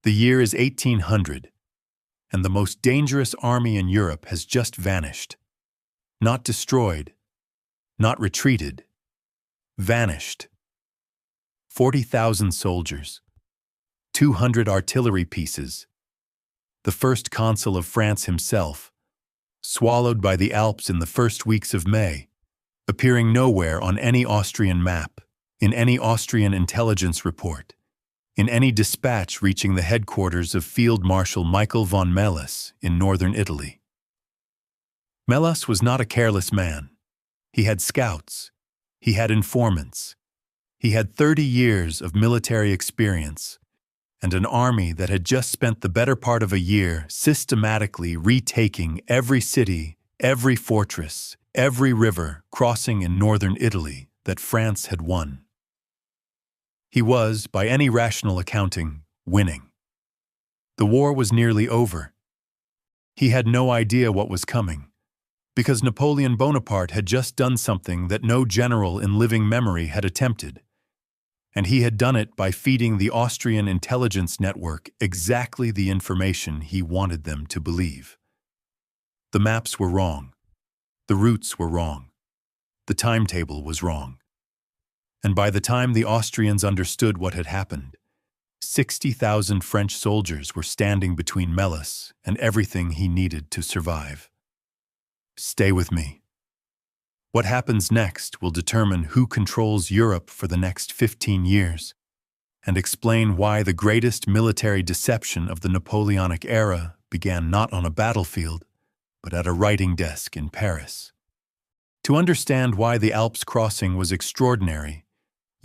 The year is 1800, and the most dangerous army in Europe has just vanished. Not destroyed, not retreated, vanished. 40,000 soldiers, 200 artillery pieces, the first consul of France himself, swallowed by the Alps in the first weeks of May, appearing nowhere on any Austrian map, in any Austrian intelligence report, in any dispatch reaching the headquarters of Field Marshal Michael von Melas in northern Italy. Melas was not a careless man. He had scouts. He had informants. He had 30 years of military experience and an army that had just spent the better part of a year systematically retaking every city, every fortress, every river crossing in northern Italy that France had won. He was, by any rational accounting, winning. The war was nearly over. He had no idea what was coming, because Napoleon Bonaparte had just done something that no general in living memory had attempted, and he had done it by feeding the Austrian intelligence network exactly the information he wanted them to believe. The maps were wrong. The routes were wrong. The timetable was wrong. And by the time the Austrians understood what had happened, 60,000 French soldiers were standing between Melas and everything he needed to survive. Stay with me. What happens next will determine who controls Europe for the next 15 years, and explain why the greatest military deception of the Napoleonic era began not on a battlefield, but at a writing desk in Paris. To understand why the Alps crossing was extraordinary,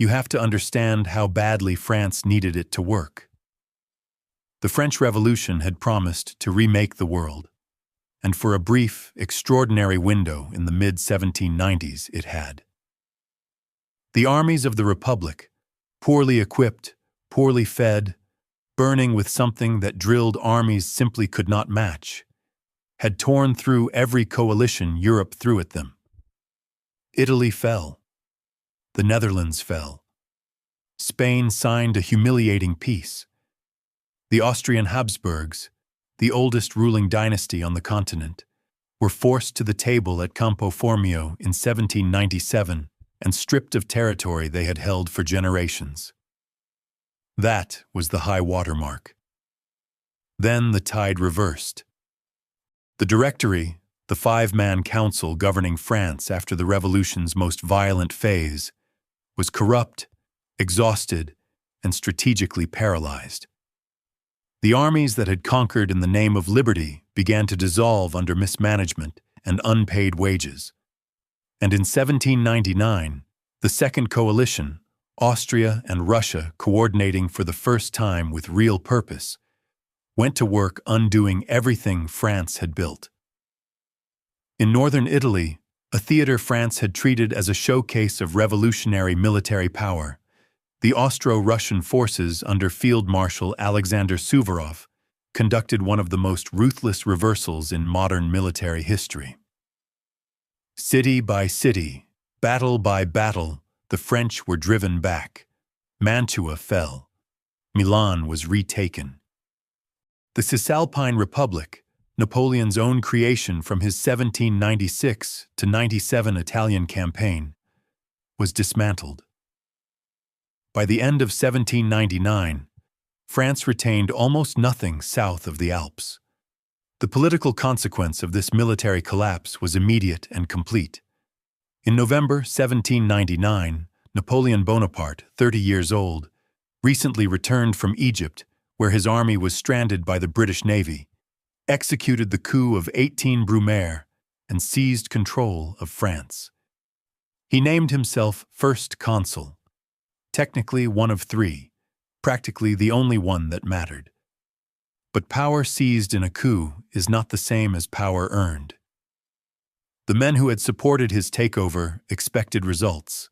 you have to understand how badly France needed it to work. The French Revolution had promised to remake the world, and for a brief, extraordinary window in the mid-1790s it had. The armies of the Republic, poorly equipped, poorly fed, burning with something that drilled armies simply could not match, had torn through every coalition Europe threw at them. Italy fell. The Netherlands fell. Spain signed a humiliating peace. The Austrian Habsburgs, the oldest ruling dynasty on the continent, were forced to the table at Campo Formio in 1797 and stripped of territory they had held for generations. That was the high water mark. Then the tide reversed. The Directory, the five-man council governing France after the Revolution's most violent phase, was corrupt, exhausted, and strategically paralyzed. The armies that had conquered in the name of liberty began to dissolve under mismanagement and unpaid wages. And in 1799, the Second Coalition, Austria and Russia coordinating for the first time with real purpose, went to work undoing everything France had built. In northern Italy, a theater France had treated as a showcase of revolutionary military power, the Austro-Russian forces under Field Marshal Alexander Suvorov conducted one of the most ruthless reversals in modern military history. City by city, battle by battle, the French were driven back. Mantua fell. Milan was retaken. The Cisalpine Republic, Napoleon's own creation from his 1796 to 97 Italian campaign, was dismantled. By the end of 1799, France retained almost nothing south of the Alps. The political consequence of this military collapse was immediate and complete. In November 1799, Napoleon Bonaparte, 30 years old, recently returned from Egypt, where his army was stranded by the British Navy, executed the coup of 18 Brumaire, and seized control of France. He named himself First Consul, technically one of three, practically the only one that mattered. But power seized in a coup is not the same as power earned. The men who had supported his takeover expected results.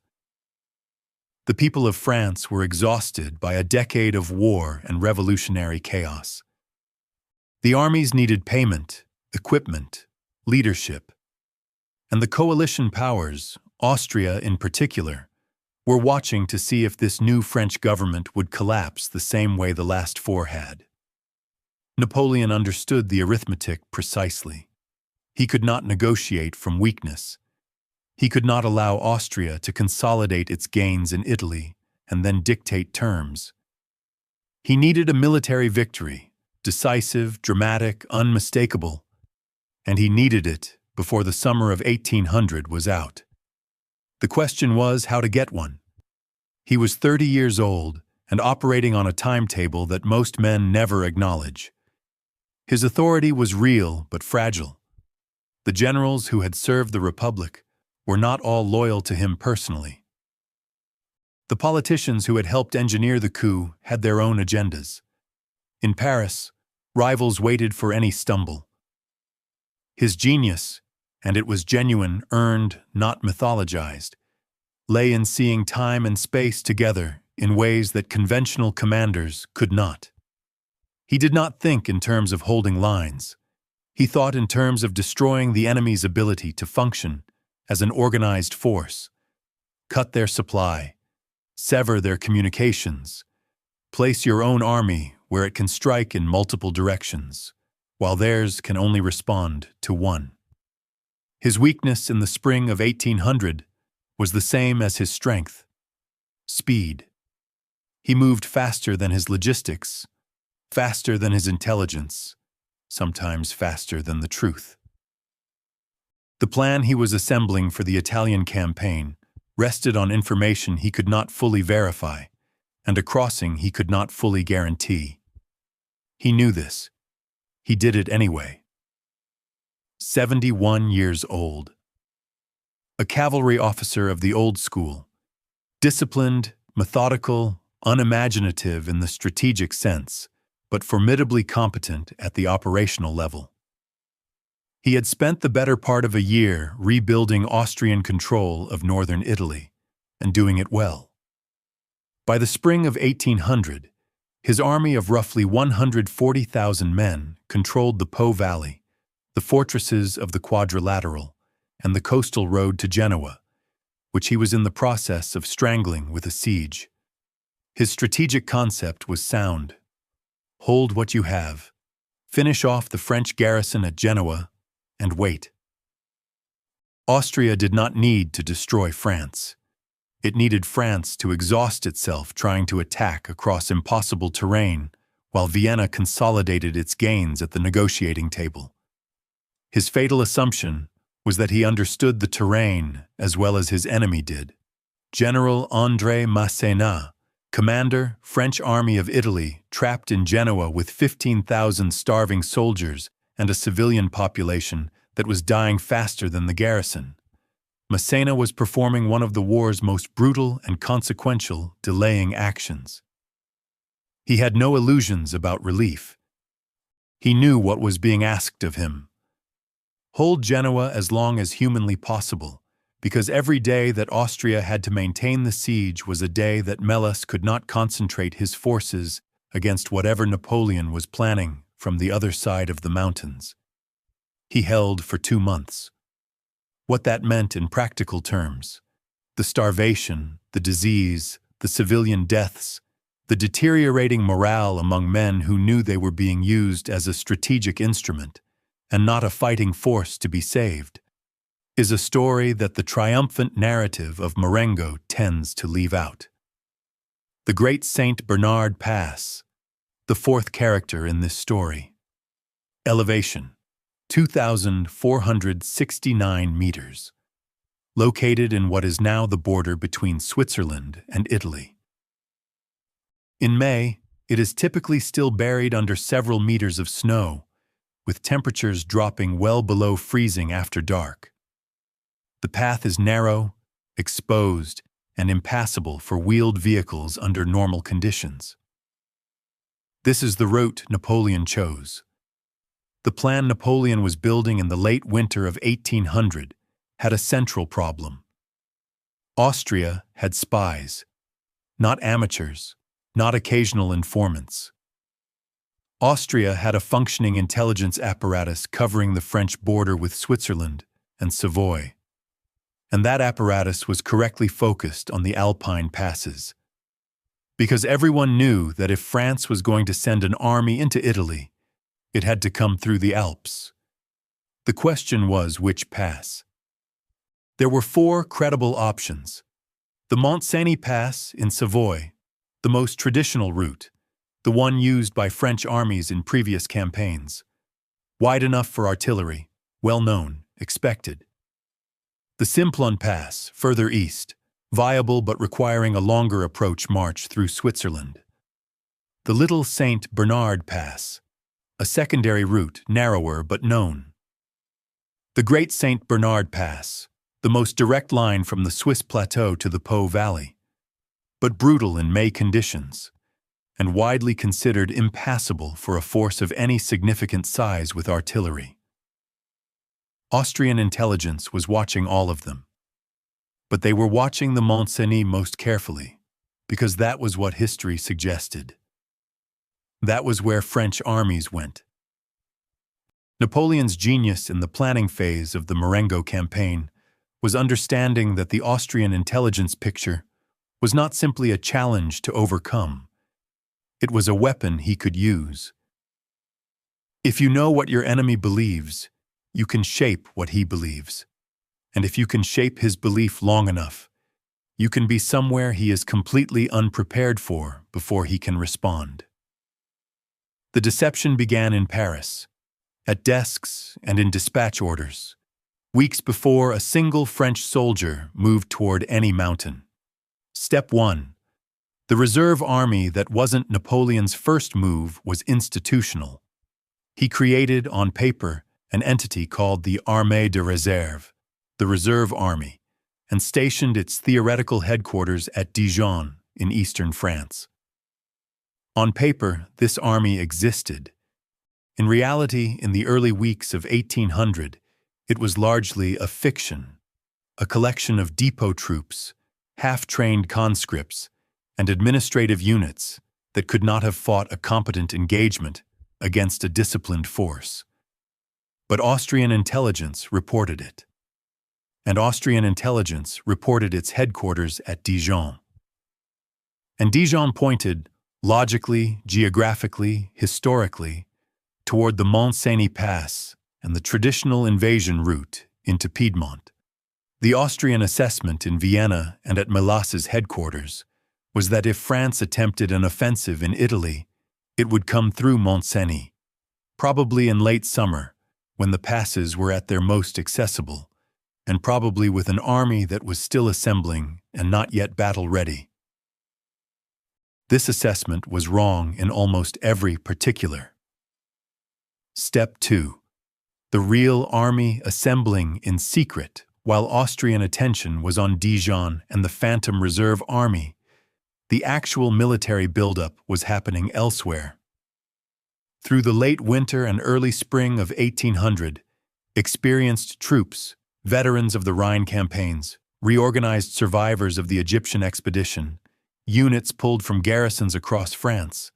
The people of France were exhausted by a decade of war and revolutionary chaos. The armies needed payment, equipment, leadership, and the coalition powers, Austria in particular, were watching to see if this new French government would collapse the same way the last four had. Napoleon understood the arithmetic precisely. He could not negotiate from weakness. He could not allow Austria to consolidate its gains in Italy and then dictate terms. He needed a military victory, decisive, dramatic, unmistakable, and he needed it before the summer of 1800 was out. The question was how to get one. He was 30 years old and operating on a timetable that most men never acknowledge. His authority was real but fragile. The generals who had served the Republic were not all loyal to him personally. The politicians who had helped engineer the coup had their own agendas. In Paris, rivals waited for any stumble. His genius, and it was genuine, earned, not mythologized, lay in seeing time and space together in ways that conventional commanders could not. He did not think in terms of holding lines. He thought in terms of destroying the enemy's ability to function as an organized force, cut their supply, sever their communications, place your own army where it can strike in multiple directions, while theirs can only respond to one. His weakness in the spring of 1800 was the same as his strength: speed. He moved faster than his logistics, faster than his intelligence, sometimes faster than the truth. The plan he was assembling for the Italian campaign rested on information he could not fully verify and a crossing he could not fully guarantee. He knew this. He did it anyway. 71 years old. A cavalry officer of the old school, disciplined, methodical, unimaginative in the strategic sense, but formidably competent at the operational level. He had spent the better part of a year rebuilding Austrian control of northern Italy, and doing it well. By the spring of 1800, his army of roughly 140,000 men controlled the Po Valley, the fortresses of the Quadrilateral, and the coastal road to Genoa, which he was in the process of strangling with a siege. His strategic concept was sound. Hold what you have, finish off the French garrison at Genoa, and wait. Austria did not need to destroy France. It needed France to exhaust itself trying to attack across impossible terrain, while Vienna consolidated its gains at the negotiating table. His fatal assumption was that he understood the terrain as well as his enemy did. General André Masséna, commander, French Army of Italy, trapped in Genoa with 15,000 starving soldiers and a civilian population that was dying faster than the garrison. Masséna was performing one of the war's most brutal and consequential delaying actions. He had no illusions about relief. He knew what was being asked of him. Hold Genoa as long as humanly possible, because every day that Austria had to maintain the siege was a day that Melas could not concentrate his forces against whatever Napoleon was planning from the other side of the mountains. He held for 2 months. What that meant in practical terms: the starvation, the disease, the civilian deaths, the deteriorating morale among men who knew they were being used as a strategic instrument and not a fighting force to be saved, is a story that the triumphant narrative of Marengo tends to leave out. The great St. Bernard Pass, the fourth character in this story. Elevation, 2,469 meters. Located in what is now the border between Switzerland and Italy. In May, it is typically still buried under several meters of snow, with temperatures dropping well below freezing after dark. The path is narrow, exposed, and impassable for wheeled vehicles under normal conditions. This is the route Napoleon chose. The plan Napoleon was building in the late winter of 1800 had a central problem. Austria had spies, not amateurs, not occasional informants. Austria had a functioning intelligence apparatus covering the French border with Switzerland and Savoy, and that apparatus was correctly focused on the Alpine passes. Because everyone knew that if France was going to send an army into Italy, It had to come through the Alps. The question was which pass. There were 4 credible options. The Mont-Cenis Pass in Savoy, the most traditional route, the one used by French armies in previous campaigns. Wide enough for artillery, well known, expected. The Simplon Pass, further east, viable but requiring a longer approach march through Switzerland. The Little St. Bernard Pass, a secondary route, narrower but known. The Great St. Bernard Pass, the most direct line from the Swiss plateau to the Po Valley, but brutal in May conditions, and widely considered impassable for a force of any significant size with artillery. Austrian intelligence was watching all of them, but they were watching the Mont-Cenis most carefully, because that was what history suggested. That was where French armies went. Napoleon's genius in the planning phase of the Marengo campaign was understanding that the Austrian intelligence picture was not simply a challenge to overcome. It was a weapon he could use. If you know what your enemy believes, you can shape what he believes. And if you can shape his belief long enough, you can be somewhere he is completely unprepared for before he can respond. The deception began in Paris, at desks and in dispatch orders, weeks before a single French soldier moved toward any mountain. Step 1. The reserve army that wasn't Napoleon's first move was institutional. He created, on paper, an entity called the Armée de Réserve, the Reserve Army, and stationed its theoretical headquarters at Dijon in eastern France. On paper, this army existed. In reality, in the early weeks of 1800, it was largely a fiction, a collection of depot troops, half-trained conscripts, and administrative units that could not have fought a competent engagement against a disciplined force. But Austrian intelligence reported it. And Austrian intelligence reported its headquarters at Dijon. And Dijon pointed, logically, geographically, historically, toward the Mont-Cenis Pass and the traditional invasion route into Piedmont. The Austrian assessment in Vienna and at Melas's headquarters was that if France attempted an offensive in Italy, it would come through Mont-Cenis, probably in late summer, when the passes were at their most accessible, and probably with an army that was still assembling and not yet battle-ready. This assessment was wrong in almost every particular. Step 2. The real army assembling in secret while Austrian attention was on Dijon and the Phantom Reserve Army. The actual military buildup was happening elsewhere. Through the late winter and early spring of 1800, experienced troops, veterans of the Rhine campaigns, reorganized survivors of the Egyptian expedition, units pulled from garrisons across France,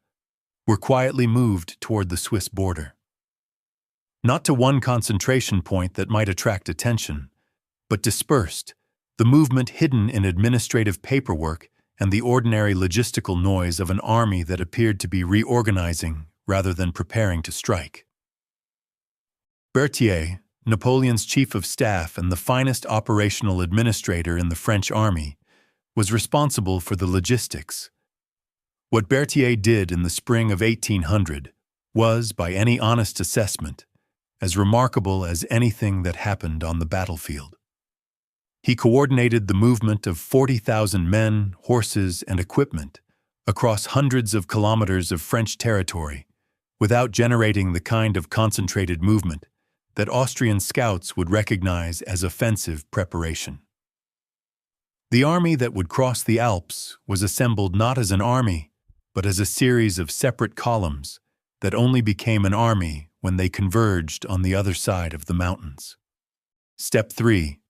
were quietly moved toward the Swiss border. Not to one concentration point that might attract attention, but dispersed, the movement hidden in administrative paperwork and the ordinary logistical noise of an army that appeared to be reorganizing rather than preparing to strike. Berthier, Napoleon's chief of staff and the finest operational administrator in the French army, was responsible for the logistics. What Berthier did in the spring of 1800 was, by any honest assessment, as remarkable as anything that happened on the battlefield. He coordinated the movement of 40,000 men, horses, and equipment across hundreds of kilometers of French territory without generating the kind of concentrated movement that Austrian scouts would recognize as offensive preparation. The army that would cross the Alps was assembled not as an army, but as a series of separate columns that only became an army when they converged on the other side of the mountains. Step 3.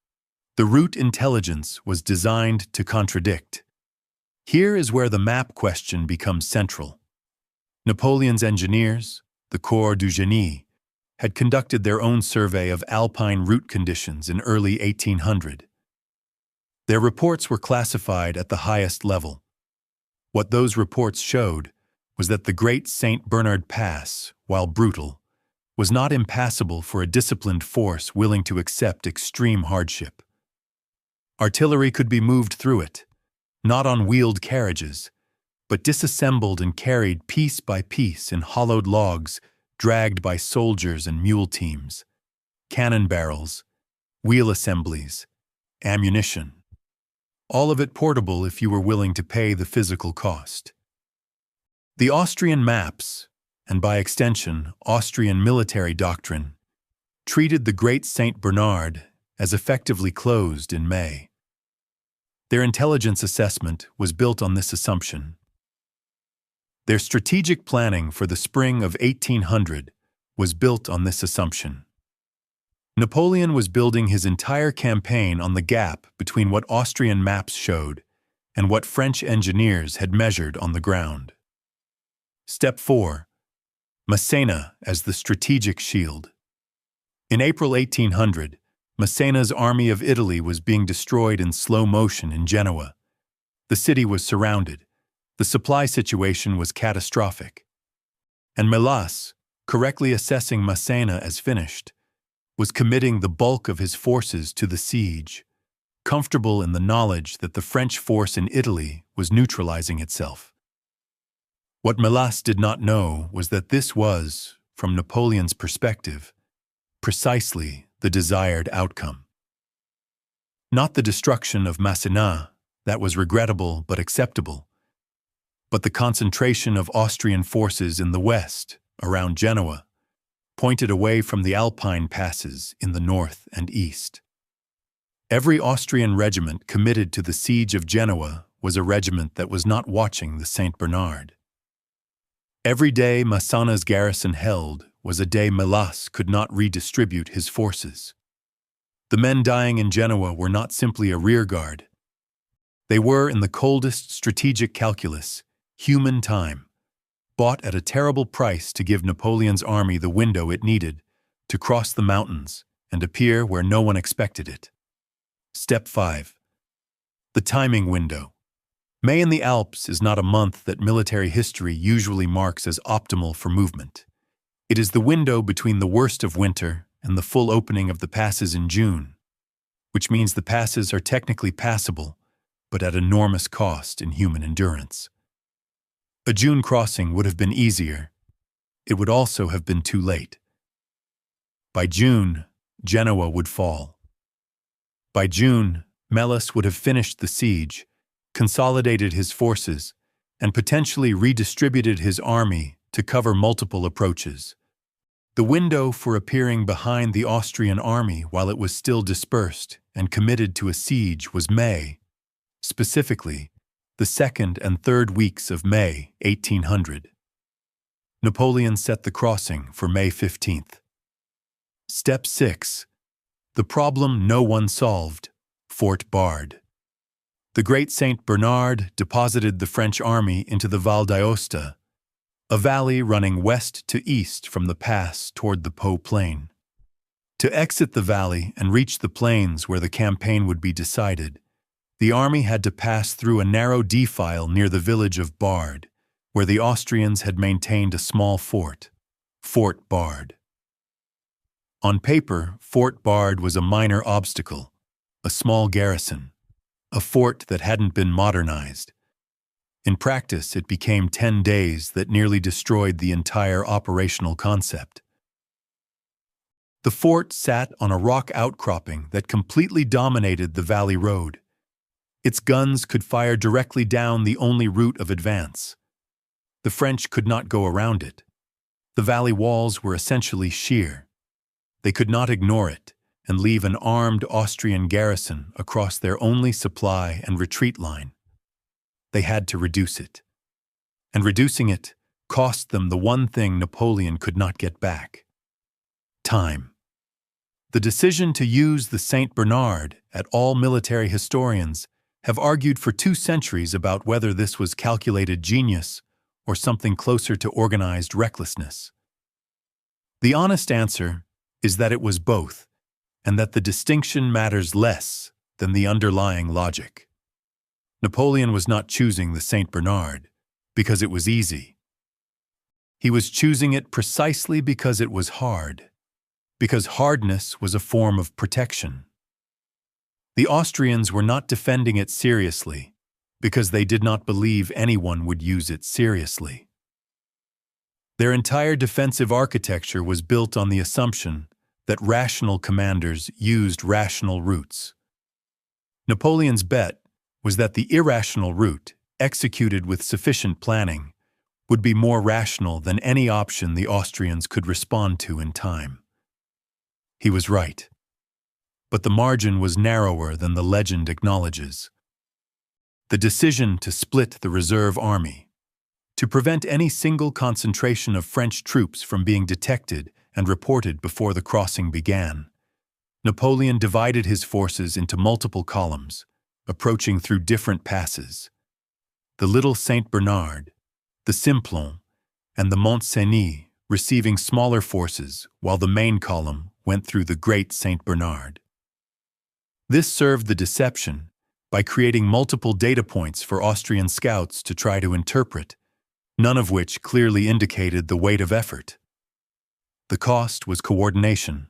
The route intelligence was designed to contradict. Here is where the map question becomes central. Napoleon's engineers, the Corps du Génie, had conducted their own survey of Alpine route conditions in early 1800. Their reports were classified at the highest level. What those reports showed was that the Great St. Bernard Pass, while brutal, was not impassable for a disciplined force willing to accept extreme hardship. Artillery could be moved through it, not on wheeled carriages, but disassembled and carried piece by piece in hollowed logs dragged by soldiers and mule teams, cannon barrels, wheel assemblies, ammunition. All of it portable if you were willing to pay the physical cost. The Austrian maps, and by extension, Austrian military doctrine, treated the Great St. Bernard as effectively closed in May. Their intelligence assessment was built on this assumption. Their strategic planning for the spring of 1800 was built on this assumption. Napoleon was building his entire campaign on the gap between what Austrian maps showed and what French engineers had measured on the ground. Step 4. Massena as the strategic shield. In April 1800, Massena's army of Italy was being destroyed in slow motion in Genoa. The city was surrounded. The supply situation was catastrophic. And Melas, correctly assessing Massena as finished, was committing the bulk of his forces to the siege, comfortable in the knowledge that the French force in Italy was neutralizing itself. What Melas did not know was that this was, from Napoleon's perspective, precisely the desired outcome. Not the destruction of Massena, that was regrettable but acceptable, but the concentration of Austrian forces in the west, around Genoa, pointed away from the Alpine passes in the north and east. Every Austrian regiment committed to the siege of Genoa was a regiment that was not watching the St. Bernard. Every day Massena's garrison held was a day Melas could not redistribute his forces. The men dying in Genoa were not simply a rearguard. They were, in the coldest strategic calculus, human time, bought at a terrible price to give Napoleon's army the window it needed to cross the mountains and appear where no one expected it. Step 5. The timing window. May in the Alps is not a month that military history usually marks as optimal for movement. It is the window between the worst of winter and the full opening of the passes in June, which means the passes are technically passable, but at enormous cost in human endurance. A June crossing would have been easier. It would also have been too late. By June, Genoa would fall. By June, Melas would have finished the siege, consolidated his forces, and potentially redistributed his army to cover multiple approaches. The window for appearing behind the Austrian army while it was still dispersed and committed to a siege was May, specifically, the 2nd and 3rd weeks of May 1800. Napoleon set the crossing for May 15th. Step 6. The problem no one solved, Fort Bard. The Great St. Bernard deposited the French army into the Val d'Aosta, a valley running west to east from the pass toward the Po Plain. To exit the valley and reach the plains where the campaign would be decided, the army had to pass through a narrow defile near the village of Bard, where the Austrians had maintained a small fort, Fort Bard. On paper, Fort Bard was a minor obstacle, a small garrison, a fort that hadn't been modernized. In practice, it became 10 days that nearly destroyed the entire operational concept. The fort sat on a rock outcropping that completely dominated the valley road. Its guns could fire directly down the only route of advance. The French could not go around it. The valley walls were essentially sheer. They could not ignore it and leave an armed Austrian garrison across their only supply and retreat line. They had to reduce it. And reducing it cost them the one thing Napoleon could not get back: time. The decision to use the St. Bernard, at all military historians have argued for 2 centuries about whether this was calculated genius or something closer to organized recklessness. The honest answer is that it was both, and that the distinction matters less than the underlying logic. Napoleon was not choosing the St. Bernard because it was easy. He was choosing it precisely because it was hard, because hardness was a form of protection. The Austrians were not defending it seriously because they did not believe anyone would use it seriously. Their entire defensive architecture was built on the assumption that rational commanders used rational routes. Napoleon's bet was that the irrational route, executed with sufficient planning, would be more rational than any option the Austrians could respond to in time. He was right. But the margin was narrower than the legend acknowledges. The decision to split the reserve army, to prevent any single concentration of French troops from being detected and reported before the crossing began. Napoleon divided his forces into multiple columns, approaching through different passes. The Little Saint Bernard, the Simplon, and the Mont Cenis receiving smaller forces, while the main column went through the Great Saint Bernard. This served the deception by creating multiple data points for Austrian scouts to try to interpret, none of which clearly indicated the weight of effort. The cost was coordination.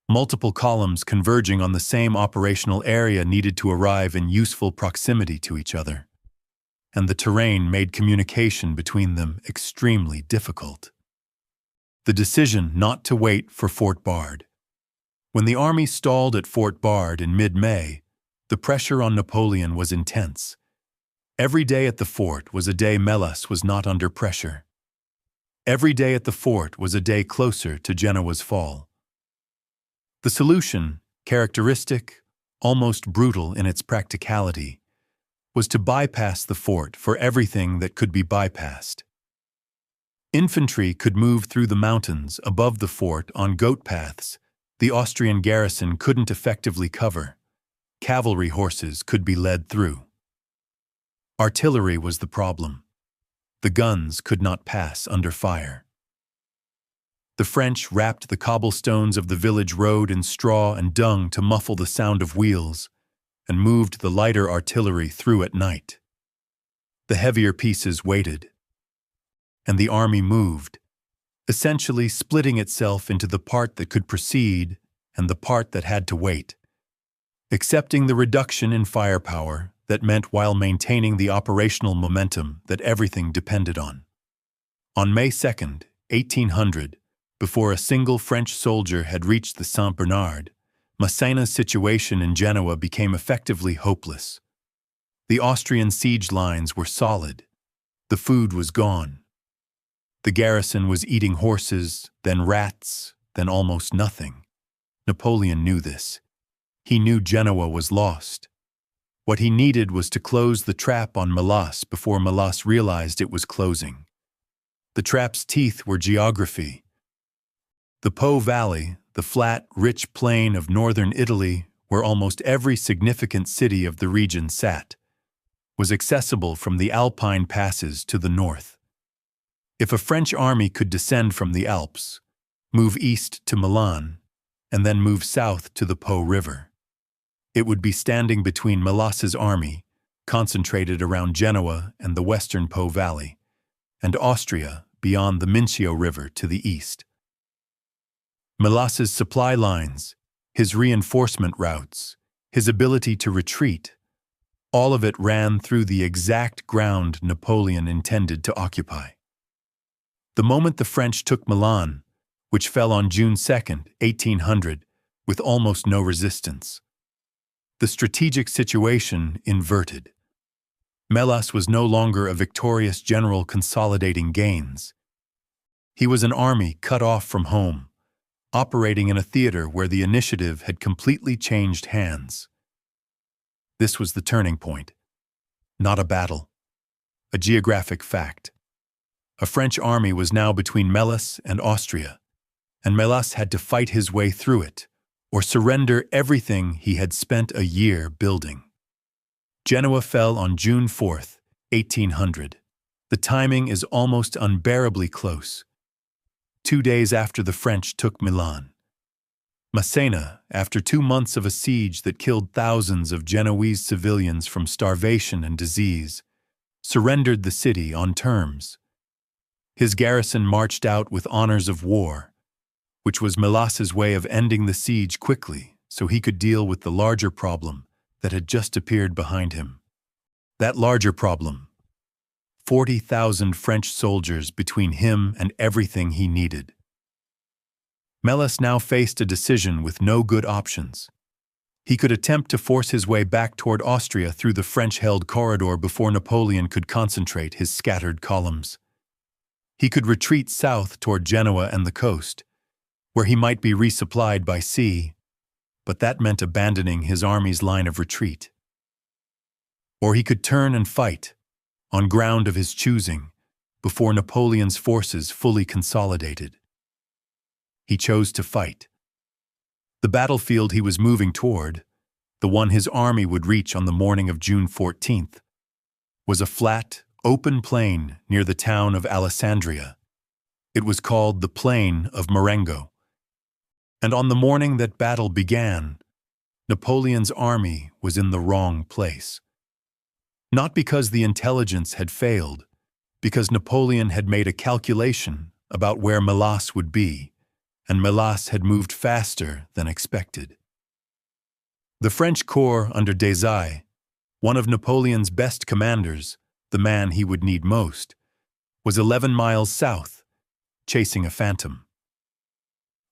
Multiple columns converging on the same operational area needed to arrive in useful proximity to each other, and the terrain made communication between them extremely difficult. The decision not to wait for Fort Bard. When the army stalled at Fort Bard in mid-May, the pressure on Napoleon was intense. Every day at the fort was a day Melas was not under pressure. Every day at the fort was a day closer to Genoa's fall. The solution, characteristic, almost brutal in its practicality, was to bypass the fort for everything that could be bypassed. Infantry could move through the mountains above the fort on goat paths the Austrian garrison couldn't effectively cover. Cavalry horses could be led through. Artillery was the problem. The guns could not pass under fire. The French wrapped the cobblestones of the village road in straw and dung to muffle the sound of wheels, and moved the lighter artillery through at night. The heavier pieces waited, and the army moved, essentially splitting itself into the part that could proceed and the part that had to wait, accepting the reduction in firepower that meant while maintaining the operational momentum that everything depended on. On May 2, 1800, before a single French soldier had reached the Saint Bernard, Massena's situation in Genoa became effectively hopeless. The Austrian siege lines were solid. The food was gone. The garrison was eating horses, then rats, then almost nothing. Napoleon knew this. He knew Genoa was lost. What he needed was to close the trap on Melas before Melas realized it was closing. The trap's teeth were geography. The Po Valley, the flat, rich plain of northern Italy, where almost every significant city of the region sat, was accessible from the Alpine passes to the north. If a French army could descend from the Alps, move east to Milan, and then move south to the Po River, it would be standing between Melas's army, concentrated around Genoa and the western Po Valley, and Austria beyond the Mincio River to the east. Melas's supply lines, his reinforcement routes, his ability to retreat, all of it ran through the exact ground Napoleon intended to occupy. The moment the French took Milan, which fell on June 2, 1800, with almost no resistance, the strategic situation inverted. Melas was no longer a victorious general consolidating gains. He was an army cut off from home, operating in a theater where the initiative had completely changed hands. This was the turning point. Not a battle. A geographic fact. A French army was now between Melas and Austria, and Melas had to fight his way through it, or surrender everything he had spent a year building. Genoa fell on June 4, 1800. The timing is almost unbearably close. 2 days after the French took Milan. Massena, after 2 months of a siege that killed thousands of Genoese civilians from starvation and disease, surrendered the city on terms. His garrison marched out with honors of war, which was Melas's way of ending the siege quickly so he could deal with the larger problem that had just appeared behind him. That larger problem: 40,000 French soldiers between him and everything he needed. Melas now faced a decision with no good options. He could attempt to force his way back toward Austria through the French-held corridor before Napoleon could concentrate his scattered columns. He could retreat south toward Genoa and the coast, where he might be resupplied by sea, but that meant abandoning his army's line of retreat. Or he could turn and fight, on ground of his choosing, before Napoleon's forces fully consolidated. He chose to fight. The battlefield he was moving toward, the one his army would reach on the morning of June 14th, was a flat, open plain near the town of Alessandria. It was called the Plain of Marengo. And on the morning that battle began, Napoleon's army was in the wrong place. Not because the intelligence had failed, because Napoleon had made a calculation about where Melas would be, and Melas had moved faster than expected. The French corps under Desire, one of Napoleon's best commanders, the man he would need most, was 11 miles south, chasing a phantom.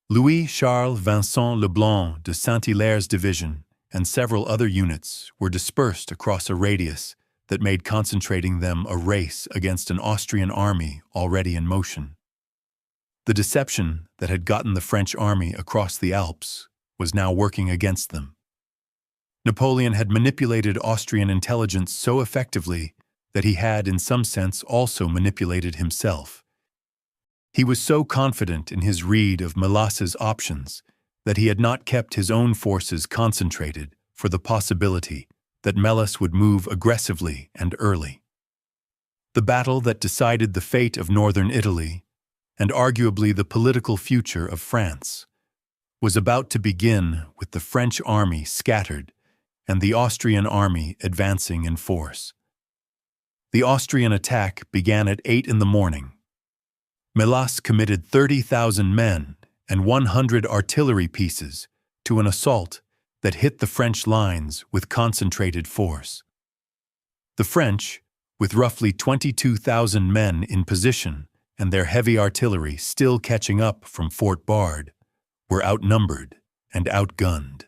Louis-Charles Vincent Leblanc de Saint-Hilaire's division and several other units were dispersed across a radius that made concentrating them a race against an Austrian army already in motion. The deception that had gotten the French army across the Alps was now working against them. Napoleon had manipulated Austrian intelligence so effectively that he had, in some sense, also manipulated himself. He was so confident in his read of Melas's options that he had not kept his own forces concentrated for the possibility that Melas would move aggressively and early. The battle that decided the fate of northern Italy, and arguably the political future of France, was about to begin with the French army scattered and the Austrian army advancing in force. The Austrian attack began at 8 in the morning. Melas committed 30,000 men and 100 artillery pieces to an assault that hit the French lines with concentrated force. The French, with roughly 22,000 men in position and their heavy artillery still catching up from Fort Bard, were outnumbered and outgunned.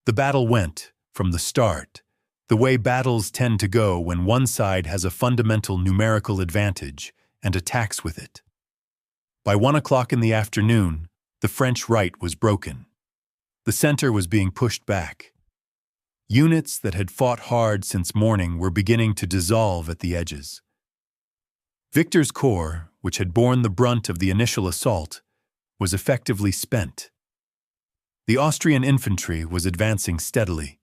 The battle went, from the start, the way battles tend to go when one side has a fundamental numerical advantage and attacks with it. By 1 o'clock in the afternoon, the French right was broken. The center was being pushed back. Units that had fought hard since morning were beginning to dissolve at the edges. Victor's corps, which had borne the brunt of the initial assault, was effectively spent. The Austrian infantry was advancing steadily.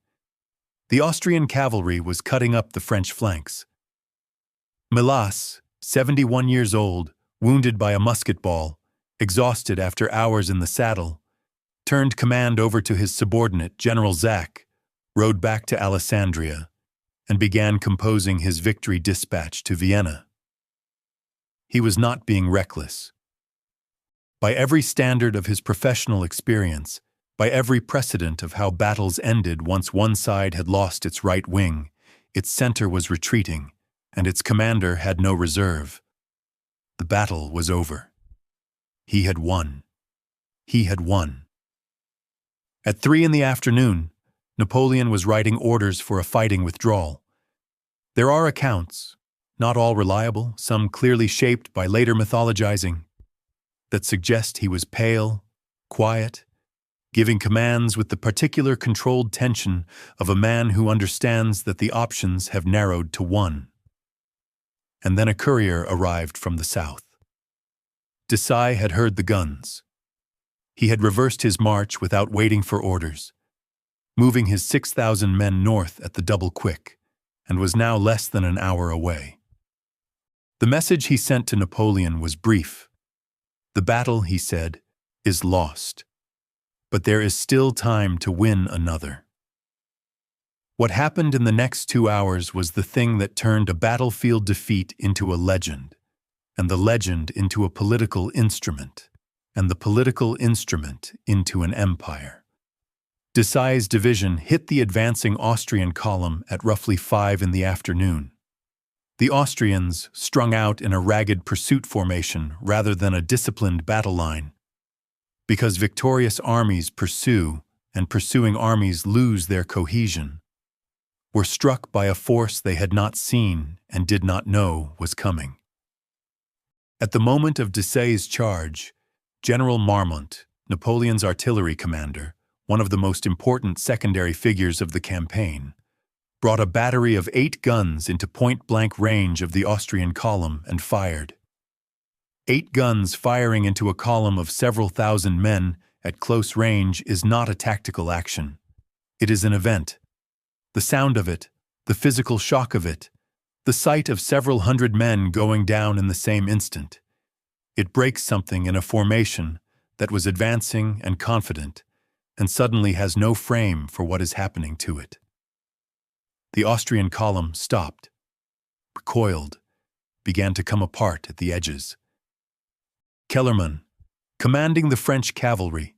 The Austrian cavalry was cutting up the French flanks. Melas, 71 years old, wounded by a musket ball, exhausted after hours in the saddle, turned command over to his subordinate, General Zach, rode back to Alessandria, and began composing his victory dispatch to Vienna. He was not being reckless. By every standard of his professional experience, by every precedent of how battles ended once one side had lost its right wing, its center was retreating, and its commander had no reserve. The battle was over. He had won. He had won. At 3 in the afternoon, Napoleon was writing orders for a fighting withdrawal. There are accounts, not all reliable, some clearly shaped by later mythologizing, that suggest he was pale, quiet, giving commands with the particular controlled tension of a man who understands that the options have narrowed to one. And then a courier arrived from the south. Desai had heard the guns. He had reversed his march without waiting for orders, moving his 6,000 men north at the double quick, and was now less than an hour away. The message he sent to Napoleon was brief. The battle, he said, is lost, but there is still time to win another. What happened in the next 2 hours was the thing that turned a battlefield defeat into a legend, and the legend into a political instrument, and the political instrument into an empire. Desai's division hit the advancing Austrian column at roughly 5 in the afternoon. The Austrians strung out in a ragged pursuit formation rather than a disciplined battle line. Because victorious armies pursue, and pursuing armies lose their cohesion, were struck by a force they had not seen and did not know was coming. At the moment of Desai's charge, General Marmont, Napoleon's artillery commander, one of the most important secondary figures of the campaign, brought a battery of 8 guns into point-blank range of the Austrian column and fired. 8 guns firing into a column of several thousand men at close range is not a tactical action. It is an event. The sound of it, the physical shock of it, the sight of several hundred men going down in the same instant. It breaks something in a formation that was advancing and confident, and suddenly has no frame for what is happening to it. The Austrian column stopped, recoiled, began to come apart at the edges. Kellerman, commanding the French cavalry,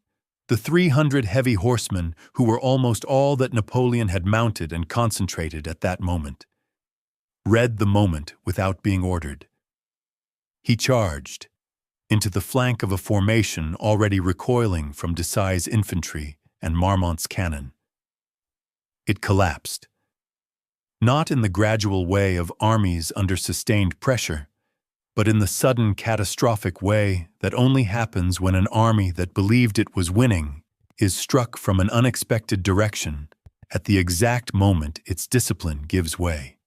the 300 heavy horsemen who were almost all that Napoleon had mounted and concentrated at that moment, read the moment without being ordered. He charged into the flank of a formation already recoiling from Desai's infantry and Marmont's cannon. It collapsed. Not in the gradual way of armies under sustained pressure, but in the sudden catastrophic way that only happens when an army that believed it was winning is struck from an unexpected direction at the exact moment its discipline gives way.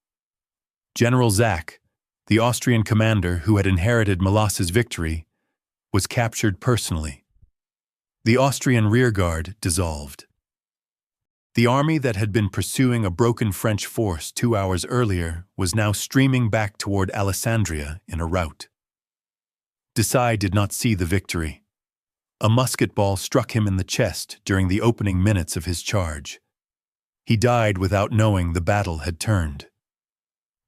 General Zach, the Austrian commander who had inherited Melas's victory, was captured personally. The Austrian rearguard dissolved. The army that had been pursuing a broken French force 2 hours earlier was now streaming back toward Alessandria in a rout. Desai did not see the victory. A musket ball struck him in the chest during the opening minutes of his charge. He died without knowing the battle had turned.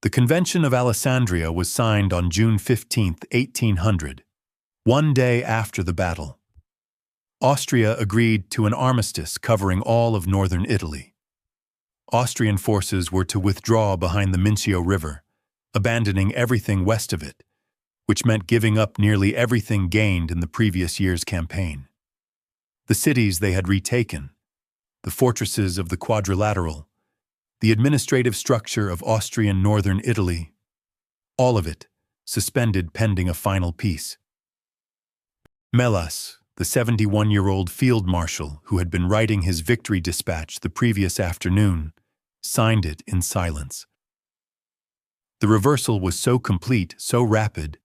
The Convention of Alessandria was signed on June 15, 1800, one day after the battle. Austria agreed to an armistice covering all of northern Italy. Austrian forces were to withdraw behind the Mincio River, abandoning everything west of it, which meant giving up nearly everything gained in the previous year's campaign. The cities they had retaken, the fortresses of the Quadrilateral, the administrative structure of Austrian northern Italy, all of it suspended pending a final peace. Melas, the 71-year-old field marshal who had been writing his victory dispatch the previous afternoon, signed it in silence. The reversal was so complete, so rapid,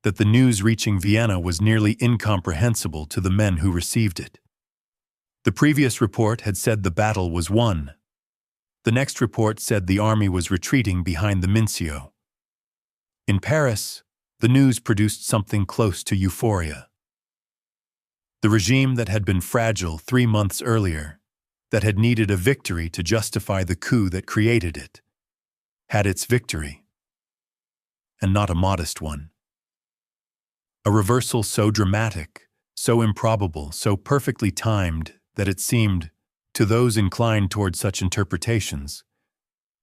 that the news reaching Vienna was nearly incomprehensible to the men who received it. The previous report had said the battle was won. The next report said the army was retreating behind the Mincio. In Paris, the news produced something close to euphoria. The regime that had been fragile 3 months earlier, that had needed a victory to justify the coup that created it, had its victory, and not a modest one. A reversal so dramatic, so improbable, so perfectly timed that it seemed, to those inclined toward such interpretations,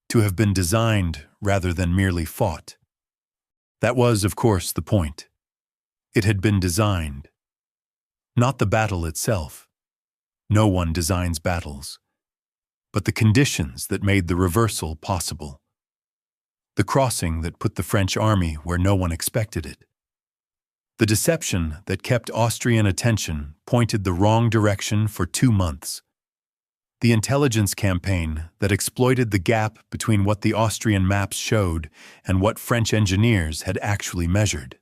to have been designed rather than merely fought. That was, of course, the point. It had been designed. Not the battle itself. No one designs battles. But the conditions that made the reversal possible. The crossing that put the French army where no one expected it. The deception that kept Austrian attention pointed the wrong direction for 2 months. The intelligence campaign that exploited the gap between what the Austrian maps showed and what French engineers had actually measured.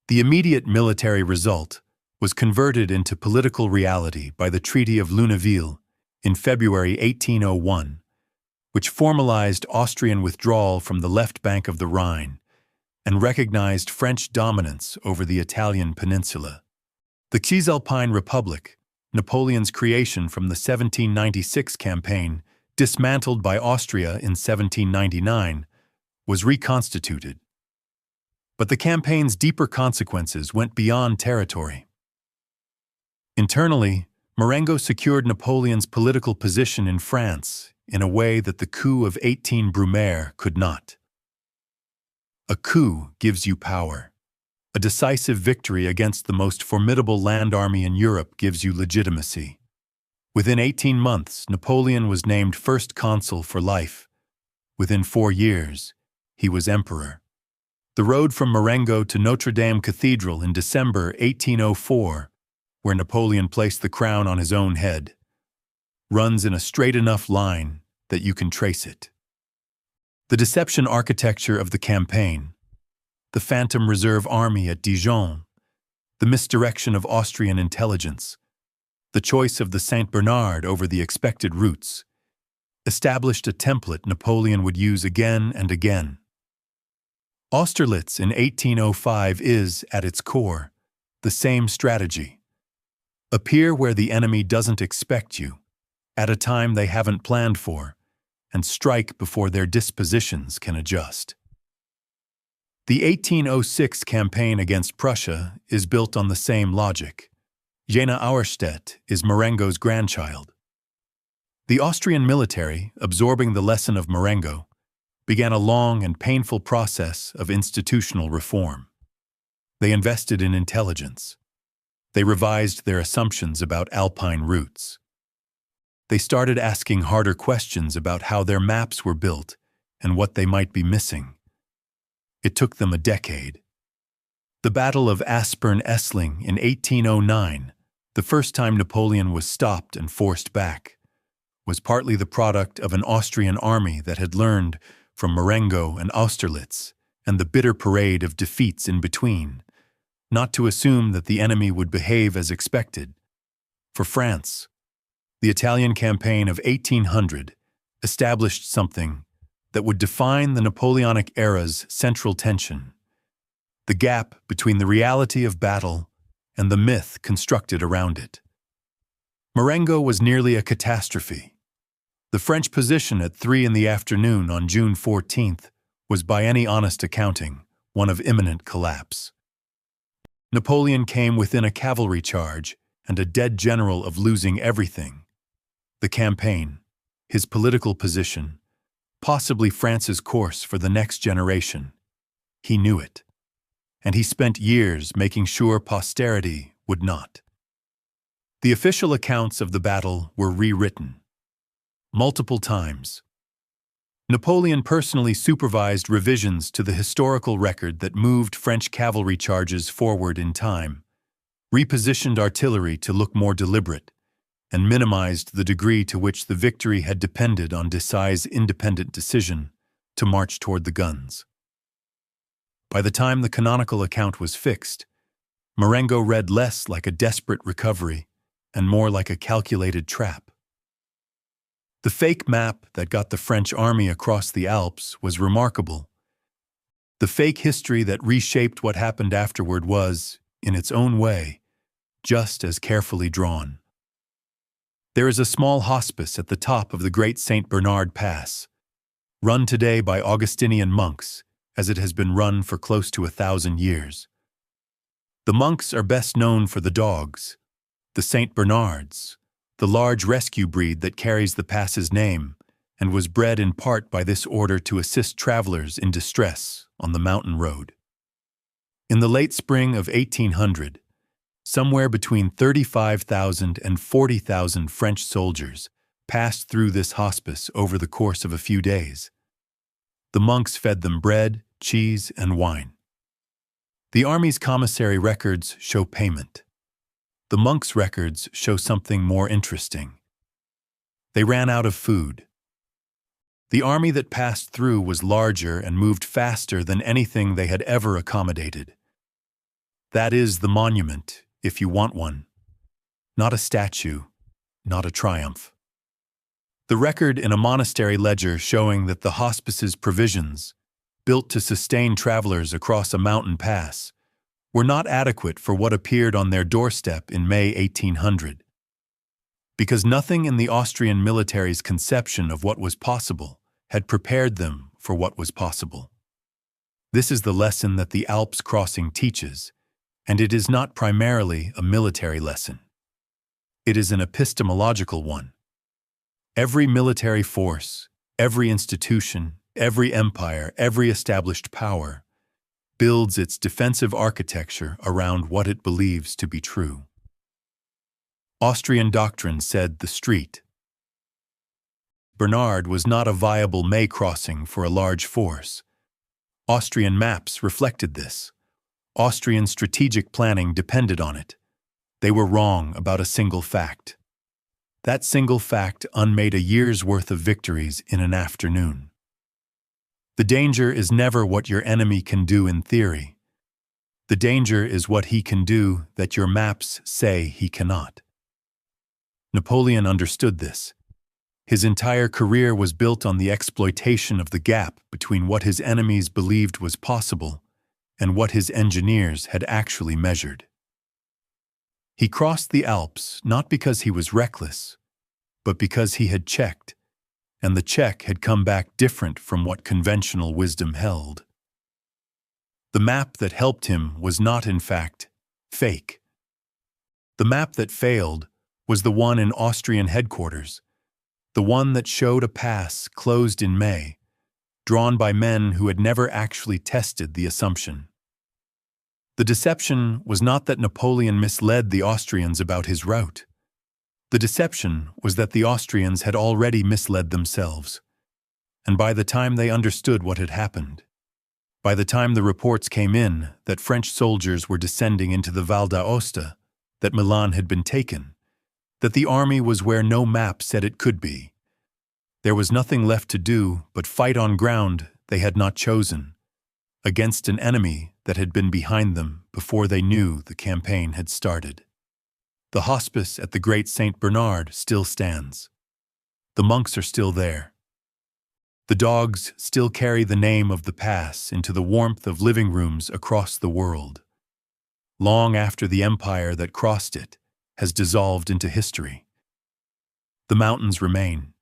The immediate military result was converted into political reality by the Treaty of Luneville in February 1801, which formalized Austrian withdrawal from the left bank of the Rhine and recognized French dominance over the Italian peninsula. The Cisalpine Republic, Napoleon's creation from the 1796 campaign, dismantled by Austria in 1799, was reconstituted. But the campaign's deeper consequences went beyond territory. Internally, Marengo secured Napoleon's political position in France in a way that the coup of 18 Brumaire could not. A coup gives you power. A decisive victory against the most formidable land army in Europe gives you legitimacy. Within 18 months, Napoleon was named first consul for life. Within 4 years, he was emperor. The road from Marengo to Notre Dame Cathedral in December 1804, where Napoleon placed the crown on his own head, runs in a straight enough line that you can trace it. The deception architecture of the campaign, the Phantom Reserve Army at Dijon, the misdirection of Austrian intelligence, the choice of the Saint Bernard over the expected routes, established a template Napoleon would use again and again. Austerlitz in 1805 is, at its core, the same strategy. Appear where the enemy doesn't expect you, at a time they haven't planned for, and strike before their dispositions can adjust. The 1806 campaign against Prussia is built on the same logic. Jena Auerstedt is Marengo's grandchild. The Austrian military, absorbing the lesson of Marengo, began a long and painful process of institutional reform. They invested in intelligence. They revised their assumptions about Alpine routes. They started asking harder questions about how their maps were built and what they might be missing. It took them a decade. The Battle of Aspern-Essling in 1809, the first time Napoleon was stopped and forced back, was partly the product of an Austrian army that had learned from Marengo and Austerlitz and the bitter parade of defeats in between, not to assume that the enemy would behave as expected. For France, the Italian campaign of 1800 established something that would define the Napoleonic era's central tension, the gap between the reality of battle and the myth constructed around it. Marengo was nearly a catastrophe. The French position at 3 p.m. on June 14th was, by any honest accounting, one of imminent collapse. Napoleon came within a cavalry charge and a dead general of losing everything: the campaign, his political position, possibly France's course for the next generation. He knew it, and he spent years making sure posterity would not. The official accounts of the battle were rewritten multiple times. Napoleon personally supervised revisions to the historical record that moved French cavalry charges forward in time, repositioned artillery to look more deliberate, and minimized the degree to which the victory had depended on Desailly's independent decision to march toward the guns. By the time the canonical account was fixed, Marengo read less like a desperate recovery and more like a calculated trap. The fake map that got the French army across the Alps was remarkable. The fake history that reshaped what happened afterward was, in its own way, just as carefully drawn. There is a small hospice at the top of the Great St. Bernard Pass, run today by Augustinian monks, as it has been run for close to 1,000 years. The monks are best known for the dogs, the St. Bernards, the large rescue breed that carries the pass's name and was bred in part by this order to assist travelers in distress on the mountain road. In the late spring of 1800, somewhere between 35,000 and 40,000 French soldiers passed through this hospice over the course of a few days. The monks fed them bread, cheese, and wine. The army's commissary records show payment. The monks' records show something more interesting. They ran out of food. The army that passed through was larger and moved faster than anything they had ever accommodated. That is the monument, if you want one. Not a statue, not a triumph. The record in a monastery ledger showing that the hospice's provisions, built to sustain travelers across a mountain pass, were not adequate for what appeared on their doorstep in May 1800. Because nothing in the Austrian military's conception of what was possible had prepared them for what was possible. This is the lesson that the Alps crossing teaches, and it is not primarily a military lesson. It is an epistemological one. Every military force, every institution, every empire, every established power builds its defensive architecture around what it believes to be true. Austrian doctrine said the street. Bernard was not a viable May crossing for a large force. Austrian maps reflected this. Austrian strategic planning depended on it. They were wrong about a single fact. That single fact unmade a year's worth of victories in an afternoon. The danger is never what your enemy can do in theory. The danger is what he can do that your maps say he cannot. Napoleon understood this. His entire career was built on the exploitation of the gap between what his enemies believed was possible and what his engineers had actually measured. He crossed the Alps not because he was reckless, but because he had checked, and the check had come back different from what conventional wisdom held. The map that helped him was not, in fact, fake. The map that failed was the one in Austrian headquarters, the one that showed a pass closed in May, drawn by men who had never actually tested the assumption. The deception was not that Napoleon misled the Austrians about his route. The deception was that the Austrians had already misled themselves. And by the time they understood what had happened, by the time the reports came in that French soldiers were descending into the Val d'Aosta, that Milan had been taken, that the army was where no map said it could be, there was nothing left to do but fight on ground they had not chosen, against an enemy that had been behind them before they knew the campaign had started. The hospice at the Great St. Bernard still stands. The monks are still there. The dogs still carry the name of the pass into the warmth of living rooms across the world, long after the empire that crossed it has dissolved into history. The mountains remain.